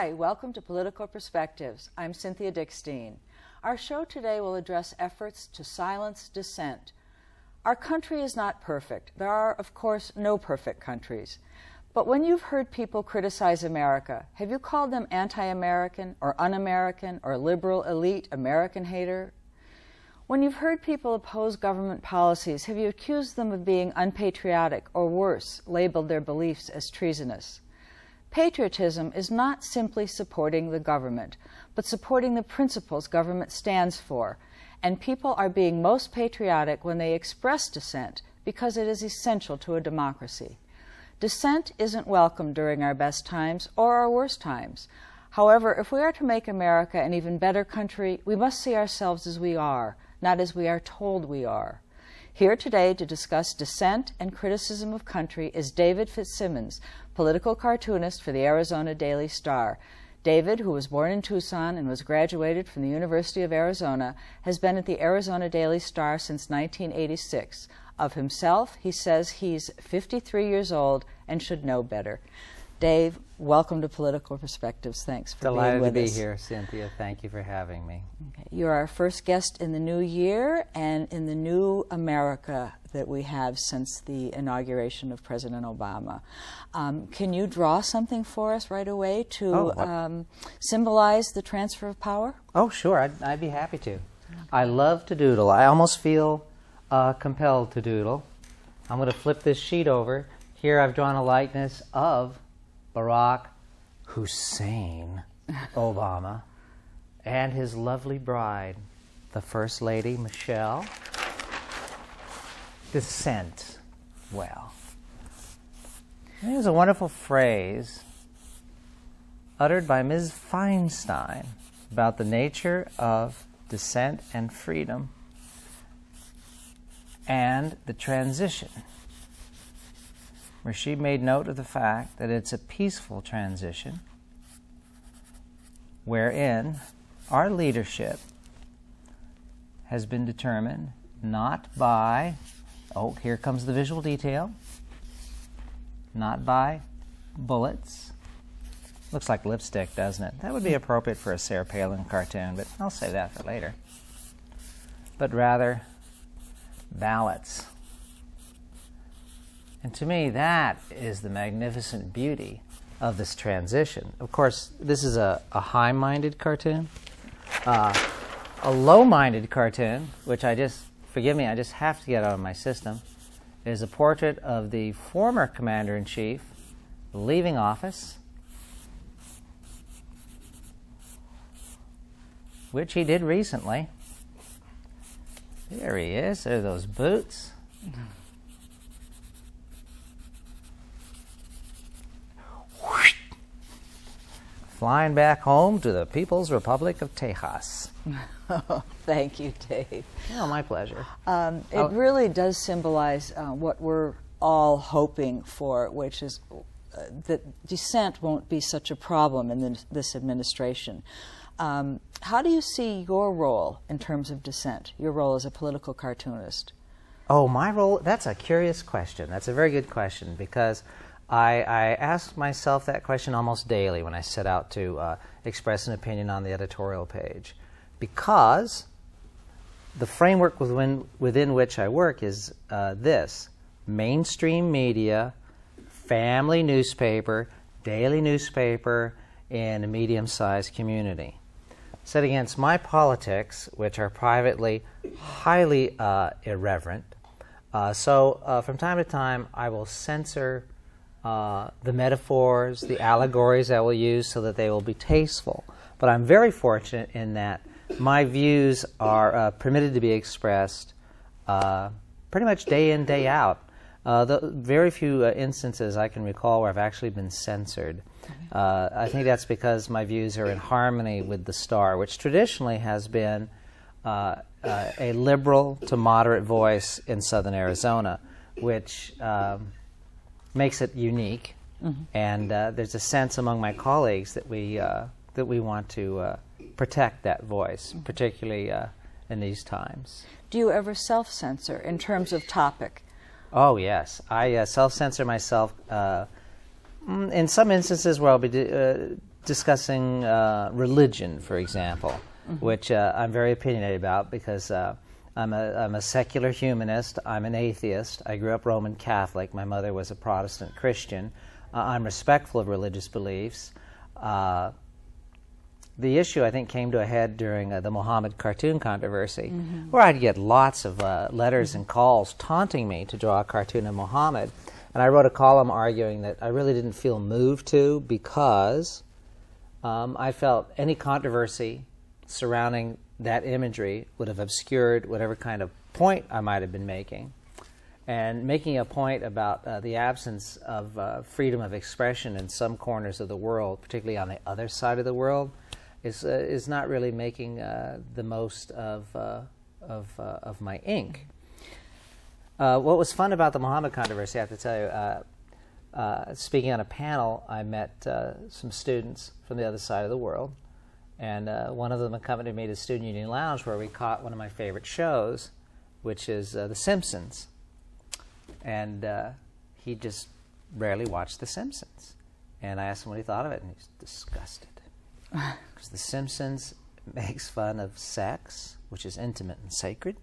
Hi, welcome to Political Perspectives. I'm Cynthia Dickstein. Our show today will address efforts to silence dissent. Our country is not perfect. There are, of course, no perfect countries. But when you've heard people criticize America, have you called them anti-American or un-American or liberal elite American hater? When you've heard people oppose government policies, have you accused them of being unpatriotic or worse, labeled their beliefs as treasonous? Patriotism is not simply supporting the government, but supporting the principles government stands for, and people are being most patriotic when they express dissent because it is essential to a democracy. Dissent isn't welcome during our best times or our worst times. However, if we are to make America an even better country, we must see ourselves as we are, not as we are told we are. Here today to discuss dissent and criticism of country is David Fitzsimmons, political cartoonist for the Arizona Daily Star. David, who was born in Tucson and was graduated from the University of Arizona, has been at the Arizona Daily Star since 1986. Of himself, he says he's 53 years old and should know better. Dave, welcome to Political Perspectives. Thanks for being with us. Delighted to be here, Cynthia. Thank you for having me. Okay. You're our first guest in the new year and in the new America that we have since the inauguration of President Obama. Can you draw something for us right away to symbolize the transfer of power? Oh, sure. I'd be happy to. I love to doodle. I almost feel compelled to doodle. I'm going to flip this sheet over. Here I've drawn a likeness of Barack Hussein Obama and his lovely bride, the First Lady, Michelle. Dissent. Well, there's a wonderful phrase uttered by Ms. Feinstein about the nature of dissent and freedom and the transition, where she made note of the fact that it's a peaceful transition wherein our leadership has been determined not by, oh, here comes the visual detail, not by bullets. Looks like lipstick, doesn't it? That would be appropriate for a Sarah Palin cartoon, but I'll save that for later. But rather, ballots. And to me, that is the magnificent beauty of this transition. Of course, this is a high-minded cartoon. A low-minded cartoon, which forgive me, I just have to get out of my system, is a portrait of the former Commander-in-Chief leaving office, which he did recently. There he is. There are those boots. Flying back home to the People's Republic of Texas. Oh, thank you, Dave. Oh, my pleasure. It really does symbolize what we're all hoping for, which is that dissent won't be such a problem in this administration. How do you see your role in terms of dissent, your role as a political cartoonist? Oh, my role? That's a curious question. That's a very good question, because I ask myself that question almost daily when I set out to express an opinion on the editorial page, because the framework within which I work is this: mainstream media, family newspaper, daily newspaper in a medium-sized community. Set against my politics, which are privately highly irreverent. So from time to time, I will censor the metaphors, the allegories I will use so that they will be tasteful. But I'm very fortunate in that my views are permitted to be expressed pretty much day in, day out. Very few instances I can recall where I've actually been censored. I think that's because my views are in harmony with the Star, which traditionally has been a liberal to moderate voice in southern Arizona, which makes it unique. Mm-hmm. And there's a sense among my colleagues that we want to protect that voice, mm-hmm. particularly in these times. Do you ever self-censor in terms of topic? Oh, yes. I self-censor myself in some instances where I'll be discussing religion, for example, which I'm very opinionated about because I'm a secular humanist. I'm an atheist. I grew up Roman Catholic. My mother was a Protestant Christian. I'm respectful of religious beliefs. The issue, I think, came to a head during the Muhammad cartoon controversy, where I'd get lots of letters and calls taunting me to draw a cartoon of Muhammad. And I wrote a column arguing that I really didn't feel moved to because I felt any controversy surrounding that imagery would have obscured whatever kind of point I might have been making. And making a point about the absence of freedom of expression in some corners of the world, particularly on the other side of the world, is not really making the most of my ink. What was fun about the Muhammad controversy, I have to tell you, speaking on a panel, I met some students from the other side of the world, and one of them accompanied me to Student Union Lounge, where we caught one of my favorite shows, which is The Simpsons. And he just rarely watched The Simpsons. And I asked him what he thought of it, and he's disgusted. Because The Simpsons makes fun of sex, which is intimate and sacred,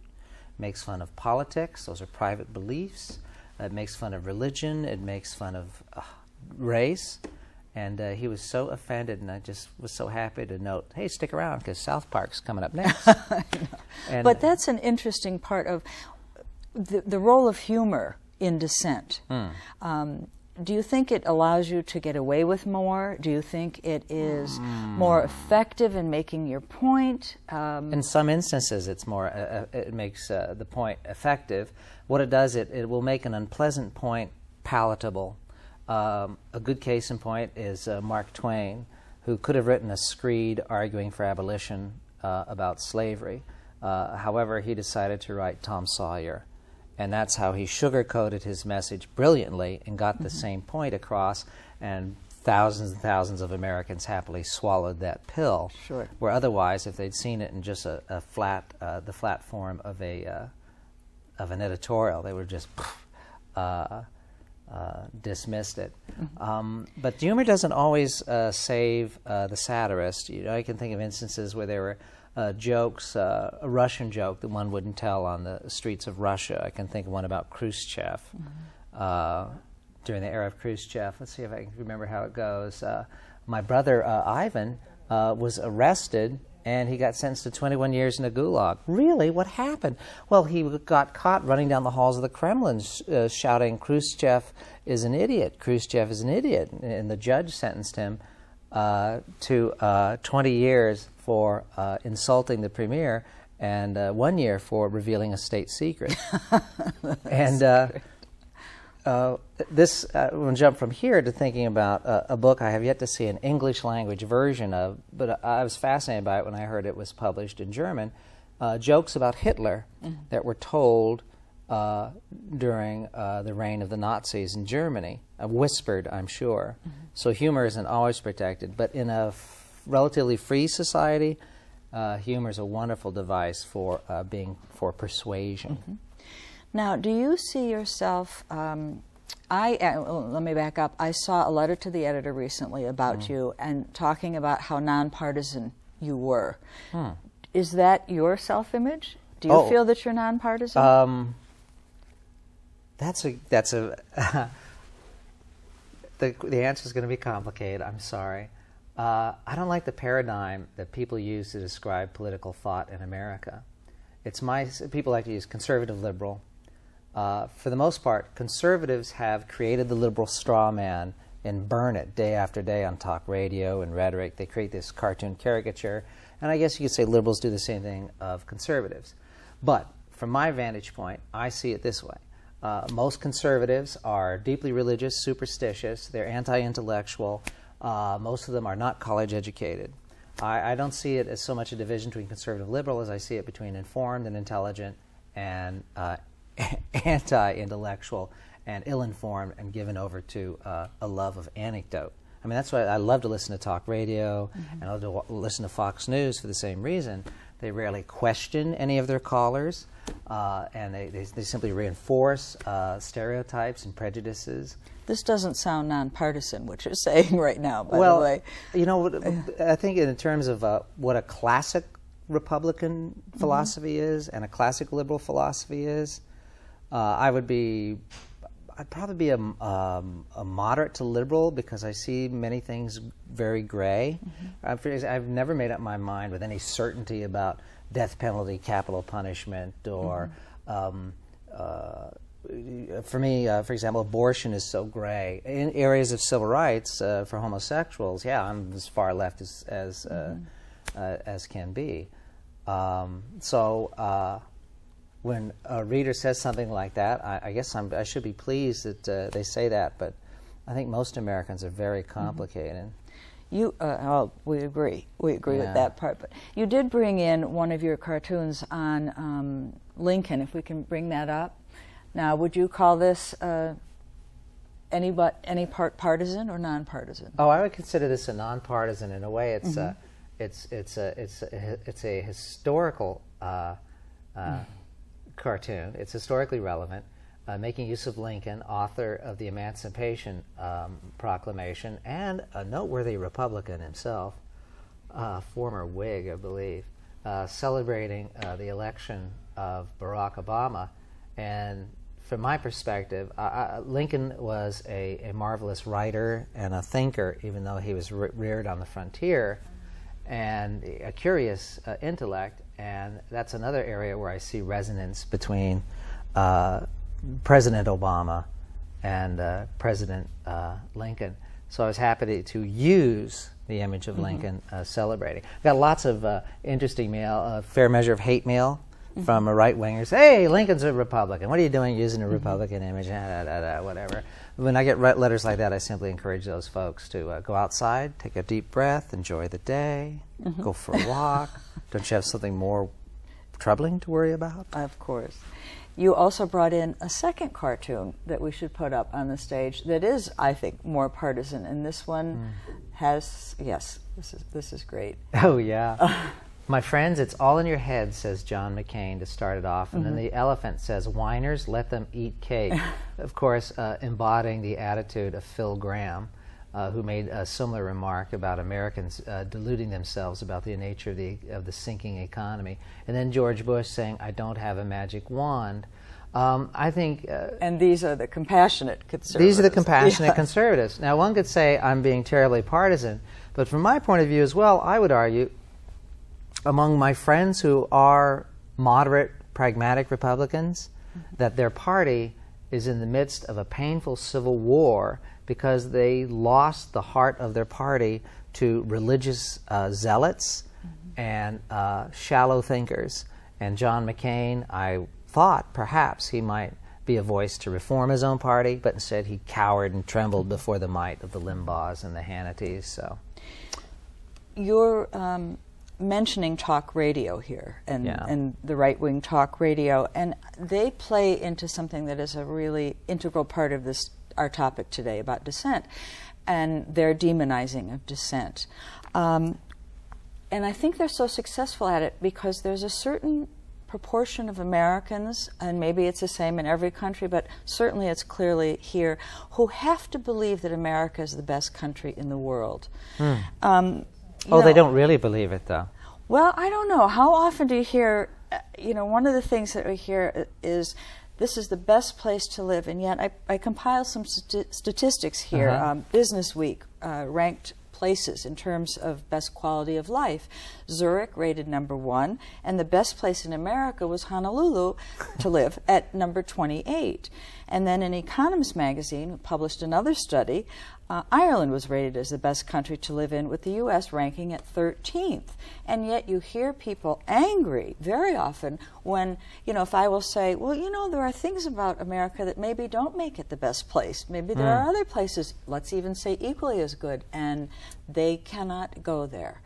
makes fun of politics, those are private beliefs, it makes fun of religion, it makes fun of race, and he was so offended, and I just was so happy to note, hey, stick around, because South Park's coming up next. And, but that's an interesting part of the role of humor in Dissent. Do you think it allows you to get away with more? Do you think it is more effective in making your point? In some instances, it's more. It makes the point effective. What it does, it will make an unpleasant point palatable. A good case in point is Mark Twain, who could have written a screed arguing for abolition about slavery. However, he decided to write Tom Sawyer. And that's how he sugar-coated his message brilliantly and got the same point across, and thousands of Americans happily swallowed that pill. Sure. Where otherwise, if they'd seen it in just the flat form of an editorial, they would just dismissed it. But humor doesn't always save the satirist. You know, I can think of instances where there were jokes, a Russian joke that one wouldn't tell on the streets of Russia. I can think of one about Khrushchev. During the era of Khrushchev, let's see if I can remember how it goes. My brother Ivan was arrested, and he got sentenced to 21 years in a gulag. Really? What happened? Well, he got caught running down the halls of the Kremlin shouting, Khrushchev is an idiot, Khrushchev is an idiot. And the judge sentenced him to 20 years for insulting the premier, and 1 year for revealing a state secret. And this, we'll jump from here to thinking about a book I have yet to see an English language version of, but I was fascinated by it when I heard it was published in German, jokes about Hitler that were told during the reign of the Nazis in Germany, whispered, I'm sure. So humor isn't always protected, but in a relatively free society, humor is a wonderful device for persuasion. Now, do you see yourself? Let me back up. I saw a letter to the editor recently about you and talking about how nonpartisan you were. Is that your self-image? Do you feel that you're nonpartisan? That's a the answer is going to be complicated. I'm sorry. I don't like the paradigm that people use to describe political thought in America. People like to use conservative, liberal. For the most part, conservatives have created the liberal straw man and burn it day after day on talk radio and rhetoric. They create this cartoon caricature, and I guess you could say liberals do the same thing of conservatives. But from my vantage point, I see it this way. Most conservatives are deeply religious, superstitious, they're anti-intellectual. Most of them are not college educated. I don't see it as so much a division between conservative and liberal as I see it between informed and intelligent and anti-intellectual and ill-informed and given over to a love of anecdote. I mean, that's why I love to listen to talk radio and I love to listen to Fox News for the same reason. They rarely question any of their callers, and they simply reinforce stereotypes and prejudices. This doesn't sound nonpartisan, what you're saying right now, by well, the way. You know, I think in terms of what a classic Republican philosophy is and a classic liberal philosophy is, I'd probably be a moderate to liberal because I see many things very gray. I've never made up my mind with any certainty about death penalty, capital punishment, or for me, for example, abortion is so gray. In areas of civil rights for homosexuals, yeah, I'm as far left as can be. When a reader says something like that, I guess I should be pleased that they say that, but I think most Americans are very complicated. We agree. We agree with that part. But you did bring in one of your cartoons on Lincoln, if we can bring that up. Now, would you call this any part partisan or nonpartisan? Oh, I would consider this a nonpartisan. In a way, it's a historical cartoon. It's historically relevant, making use of Lincoln, author of the Emancipation Proclamation, and a noteworthy Republican himself, former Whig, I believe, celebrating the election of Barack Obama. And from my perspective, Lincoln was a marvelous writer and a thinker, even though he was reared on the frontier, and a curious intellect. And that's another area where I see resonance between President Obama and President Lincoln. So I was happy to use the image of Lincoln celebrating. Got lots of interesting mail, a fair measure of hate mail from right-wingers. Hey, Lincoln's a Republican. What are you doing using a Republican image? Whatever. When I get letters like that, I simply encourage those folks to go outside, take a deep breath, enjoy the day, go for a walk. Don't you have something more troubling to worry about? Of course. You also brought in a second cartoon that we should put up on the stage that is, I think, more partisan. And this one has, yes, this is great. Oh, yeah. My friends, it's all in your head, says John McCain to start it off. And then the elephant says, whiners, let them eat cake. Of course, embodying the attitude of Phil Graham, who made a similar remark about Americans deluding themselves about the nature of the sinking economy. And then George Bush saying, I don't have a magic wand. I think... and these are the compassionate conservatives. These are the compassionate conservatives. Now, one could say I'm being terribly partisan, but from my point of view as well, I would argue among my friends who are moderate, pragmatic Republicans, that their party is in the midst of a painful civil war because they lost the heart of their party to religious zealots and shallow thinkers. And John McCain, I thought perhaps he might be a voice to reform his own party, but instead he cowered and trembled before the might of the Limbaughs and the Hannitys. So, you're mentioning talk radio here and the right-wing talk radio, and they play into something that is a really integral part of our topic today about dissent and their demonizing of dissent. And I think they're so successful at it because there's a certain proportion of Americans, and maybe it's the same in every country, but certainly it's clearly here, who have to believe that America is the best country in the world. They don't really believe it, though. Well, I don't know. How often do you hear, one of the things that we hear is, this is the best place to live, and yet I compiled some statistics here. Business Week ranked places in terms of best quality of life. Zurich rated #1, and the best place in America was Honolulu to live at number 28. And then in Economist magazine published another study. Ireland was rated as the best country to live in, with the U.S. ranking at 13th. And yet you hear people angry very often when, if I will say, well, there are things about America that maybe don't make it the best place. Maybe there are other places, let's even say equally as good, and they cannot go there.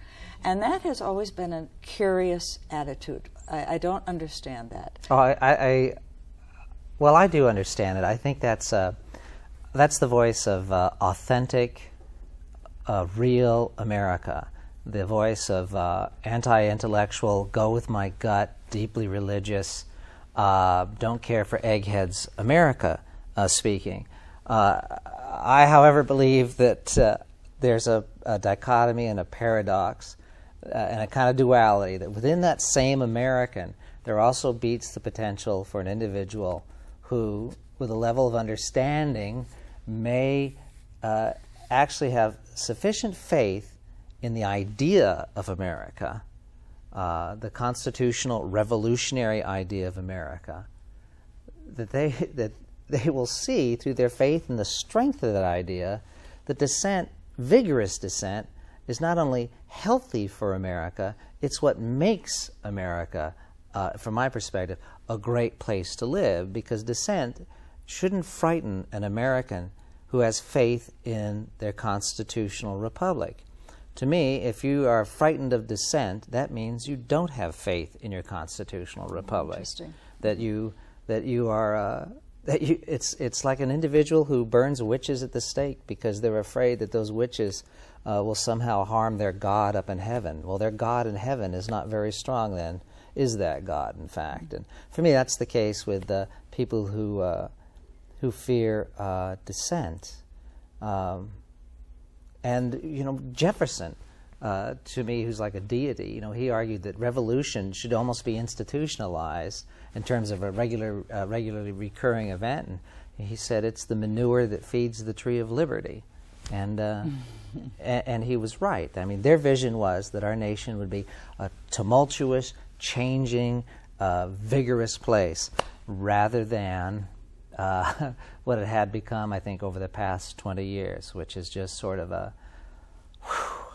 And that has always been a curious attitude. I don't understand that. Well, I do understand it. I think that's the voice of authentic, real America, the voice of anti-intellectual, go with my gut, deeply religious, don't care for eggheads America speaking. I, however, believe that there's a dichotomy and a paradox and a kind of duality, that within that same American, there also beats the potential for an individual who, with a level of understanding, may actually have sufficient faith in the idea of America, the constitutional revolutionary idea of America, that they will see through their faith in the strength of that idea that dissent, vigorous dissent, is not only healthy for America, it's what makes America, from my perspective, a great place to live, because dissent shouldn't frighten an American who has faith in their constitutional republic. To me, if you are frightened of dissent, that means you don't have faith in your constitutional republic. Interesting. It's like an individual who burns witches at the stake because they're afraid that those witches will somehow harm their God up in heaven. Well, their God in heaven is not very strong then. Is that God, in fact? And for me, that's the case with people who fear dissent. And, you know, Jefferson, to me, who's like a deity, you know, he argued that revolution should almost be institutionalized in terms of a regularly recurring event. And he said it's the manure that feeds the tree of liberty. And and he was right. I mean, their vision was that our nation would be a tumultuous, changing, vigorous place, rather than what it had become, I think, over the past 20 years, which is just sort of a,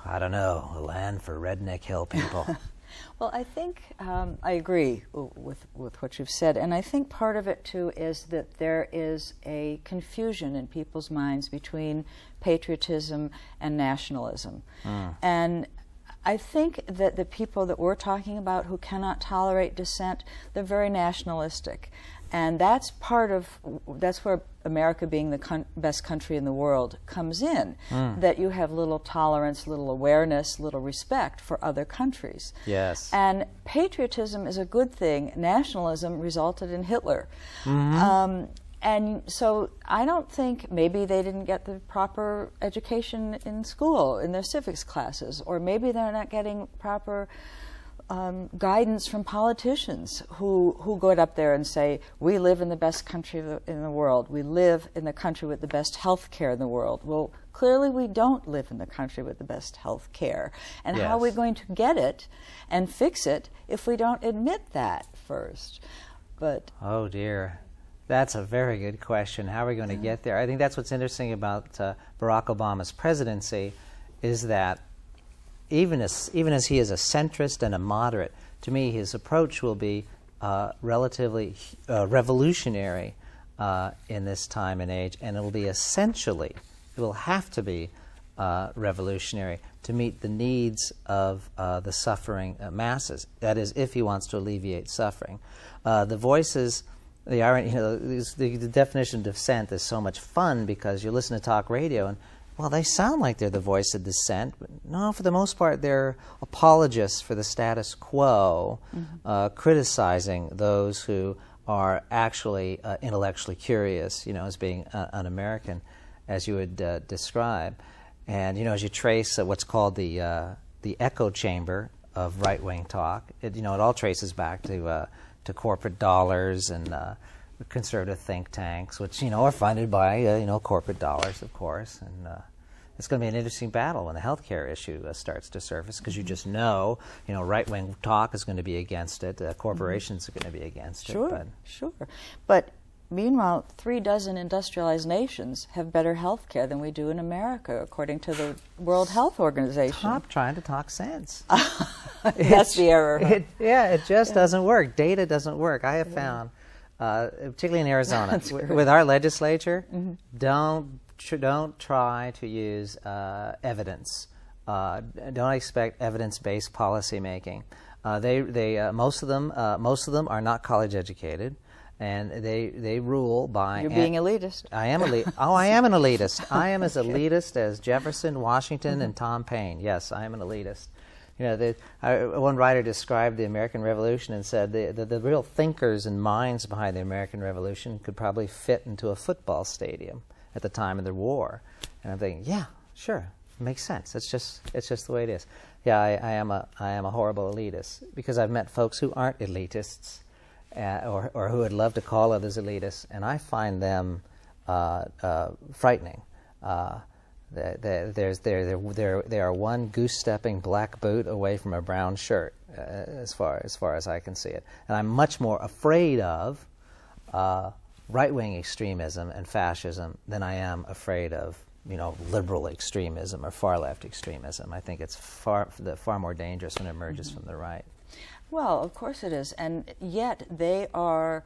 I don't know, a land for redneck hill people. Well, I think I agree with what you've said, and I think part of it, too, is that there is a confusion in people's minds between patriotism and nationalism. And I think that the people that we're talking about who cannot tolerate dissent, they're very nationalistic. And that's where America being the best country in the world comes in, that you have little tolerance, little awareness, little respect for other countries. Yes. And patriotism is a good thing. Nationalism resulted in Hitler. And so I don't think maybe they didn't get the proper education in school, in their civics classes, or maybe they're not getting proper guidance from politicians who go up there and say, we live in the best country in the world. We live in the country with the best health care in the world. Well, clearly we don't live in the country with the best health care. And how are we going to get it and fix it if we don't admit that first? But oh, dear. That's a very good question. How are we going to get there? I think that's what's interesting about Barack Obama's presidency, is that even as he is a centrist and a moderate, to me his approach will be relatively revolutionary in this time and age, and it will be essentially, it will have to be revolutionary to meet the needs of the suffering masses. That is, if he wants to alleviate suffering. The voices, the irony, you know, the definition of dissent is so much fun because you listen to talk radio and, well, they sound like they're the voice of dissent, but no, for the most part, they're apologists for the status quo, criticizing those who are actually intellectually curious, you know, as being un-American, as you would describe. And, you know, as you trace what's called the echo chamber of right-wing talk, it all traces back to corporate dollars and conservative think tanks, which, you know, are funded by, corporate dollars, of course. And it's going to be an interesting battle when the health care issue starts to surface, because you just know, right-wing talk is going to be against it, corporations are going to be against it. Sure. But meanwhile, 36 industrialized nations have better health care than we do in America, according to the World Health Organization. Stop trying to talk sense. That's the error. It just doesn't work. Data doesn't work. I have found, particularly in Arizona, with our legislature, don't try to use evidence. Don't expect evidence-based policy making. Most of them are not college educated, and they rule by. You're being elitist. I am elitist. Oh, I am an elitist. I am as elitist as Jefferson, Washington, and Tom Paine. Yes, I am an elitist. One writer described the American Revolution and said the real thinkers and minds behind the American Revolution could probably fit into a football stadium. at the time of the war. And I'm thinking, yeah, sure, makes sense. It's just the way it is. Yeah, I am a horrible elitist because I've met folks who aren't elitists, or who would love to call others elitists, and I find them frightening. They are one goose-stepping black boot away from a brown shirt, as far as I can see it. And I'm much more afraid of right-wing extremism and fascism than I am afraid of, liberal extremism or far-left extremism. I think it's far more dangerous when it emerges from the right. Well, of course it is, and yet they are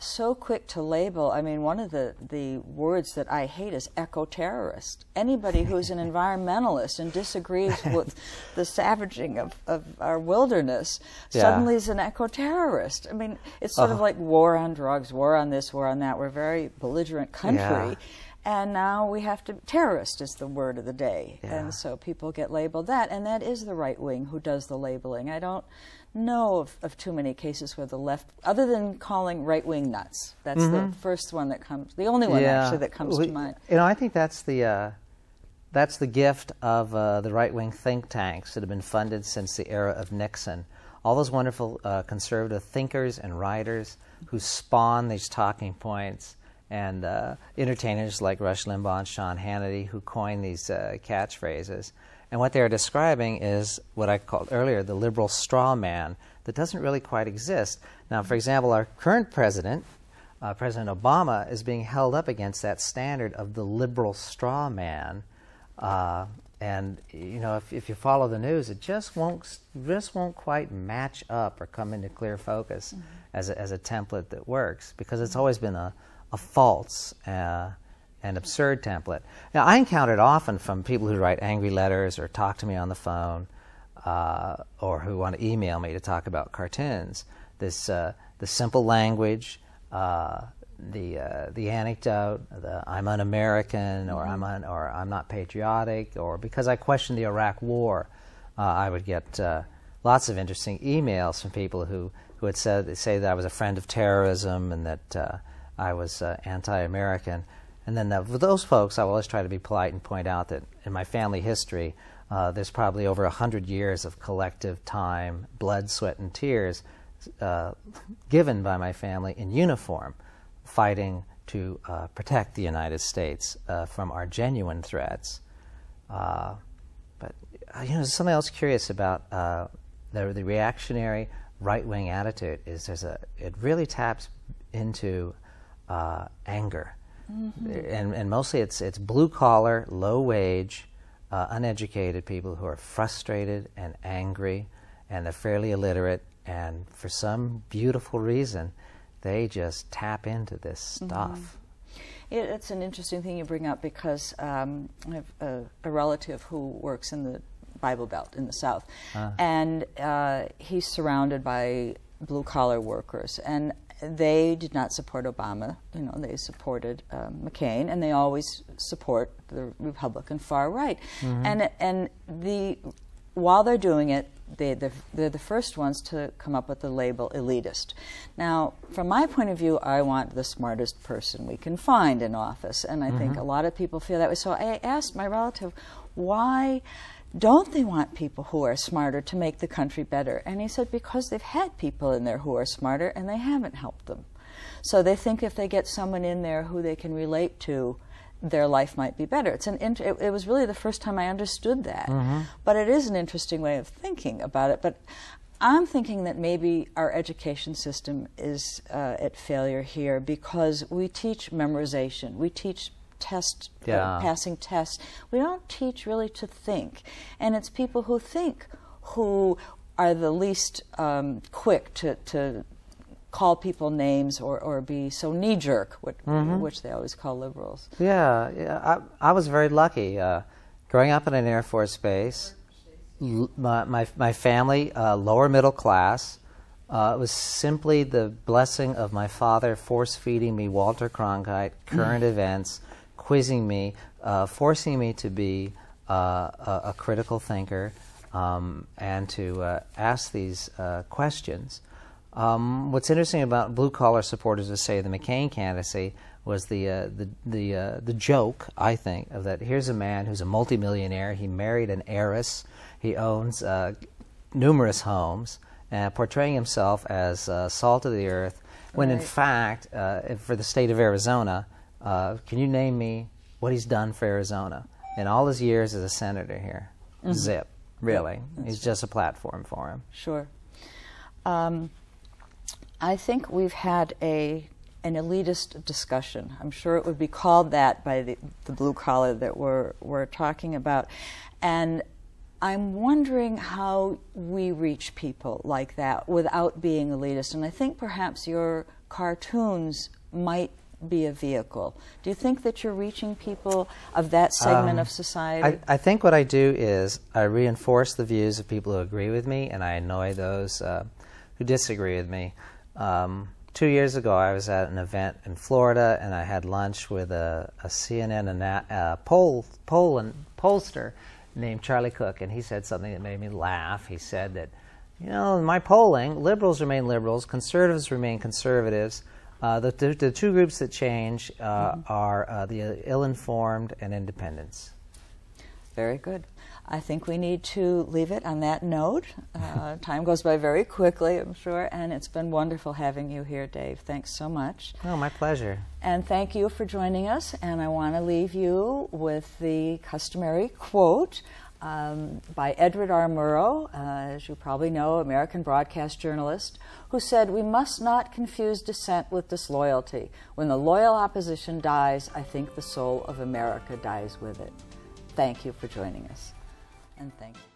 so quick to label. I mean, one of the words that I hate is eco-terrorist. Anybody who's an environmentalist and disagrees with the savaging of our wilderness suddenly is an eco-terrorist. I mean, it's sort of like war on drugs, war on this, war on that. We're a very belligerent country. And now we have to, terrorist is the word of the day. And so people get labeled that, and that is the right wing who does the labeling. I don't know of too many cases where the left, other than calling right wing nuts. That's the first one that comes, the only one actually that comes to mind. I think that's the gift of the right wing think tanks that have been funded since the era of Nixon. All those wonderful conservative thinkers and writers who spawn these talking points, and entertainers like Rush Limbaugh and Sean Hannity who coined these catchphrases. And what they're describing is what I called earlier the liberal straw man that doesn't really quite exist. Now, for example, our current president, President Obama, is being held up against that standard of the liberal straw man. And if you follow the news, it just won't quite match up or come into clear focus as a template that works, because it's always been a false and absurd template. Now, I encounter it often from people who write angry letters or talk to me on the phone, or who want to email me to talk about cartoons. The simple language, the anecdote, the I'm un-American, or I'm not patriotic, or because I question the Iraq War, I would get lots of interesting emails from people who had say that I was a friend of terrorism and that I was anti-American. And then for those folks, I will always try to be polite and point out that in my family history, there's probably over 100 years of collective time, blood, sweat, and tears given by my family in uniform, fighting to protect the United States from our genuine threats. But there's something else curious about the reactionary right-wing attitude. It really taps into anger. And mostly it's blue-collar, low-wage, uneducated people who are frustrated and angry, and they're fairly illiterate, and for some beautiful reason, they just tap into this stuff. It's an interesting thing you bring up, because I have a relative who works in the Bible Belt in the South, and he's surrounded by blue-collar workers, and they did not support Obama. They supported McCain, and they always support the Republican far right. And while they're doing it, they're the first ones to come up with the label elitist. Now, from my point of view, I want the smartest person we can find in office, and I think a lot of people feel that way. So I asked my relative, why don't they want people who are smarter to make the country better? And he said, because they've had people in there who are smarter and they haven't helped them. So they think if they get someone in there who they can relate to, their life might be better. It was really the first time I understood that. But it is an interesting way of thinking about it. But I'm thinking that maybe our education system is at failure here, because we teach memorization. We teach passing tests. We don't teach really to think. And it's people who think who are the least quick to call people names or be so knee-jerk, which they always call liberals. I was very lucky. Growing up in an Air Force base, my family, lower middle class, it was simply the blessing of my father force-feeding me Walter Cronkite, current events, quizzing me, forcing me to be a critical thinker, and to ask these questions. What's interesting about blue-collar supporters of, say, the McCain candidacy was the joke, I think, of that here's a man who's a multimillionaire. He married an heiress. He owns numerous homes, portraying himself as salt of the earth, when in fact, for the state of Arizona, can you name me what he's done for Arizona in all his years as a senator here? Mm-hmm. Zip, really. He's just a platform for him. Sure. I think we've had an elitist discussion. I'm sure it would be called that by the blue collar that we're talking about. And I'm wondering how we reach people like that without being elitist. And I think perhaps your cartoons might be a vehicle. Do you think that you're reaching people of that segment of society? I think what I do is I reinforce the views of people who agree with me, and I annoy those who disagree with me. 2 years ago, I was at an event in Florida, and I had lunch with a CNN pollster named Charlie Cook, and he said something that made me laugh. He said that, you know, in my polling, liberals remain liberals, conservatives remain conservatives. The two groups that change are the ill-informed and independents. Very good. I think we need to leave it on that note. Time goes by very quickly, I'm sure, and it's been wonderful having you here, Dave. Thanks so much. Oh, my pleasure. And thank you for joining us, and I want to leave you with the customary quote by Edward R. Murrow, as you probably know, American broadcast journalist, who said, "We must not confuse dissent with disloyalty. When the loyal opposition dies, I think the soul of America dies with it." Thank you for joining us. And thank you.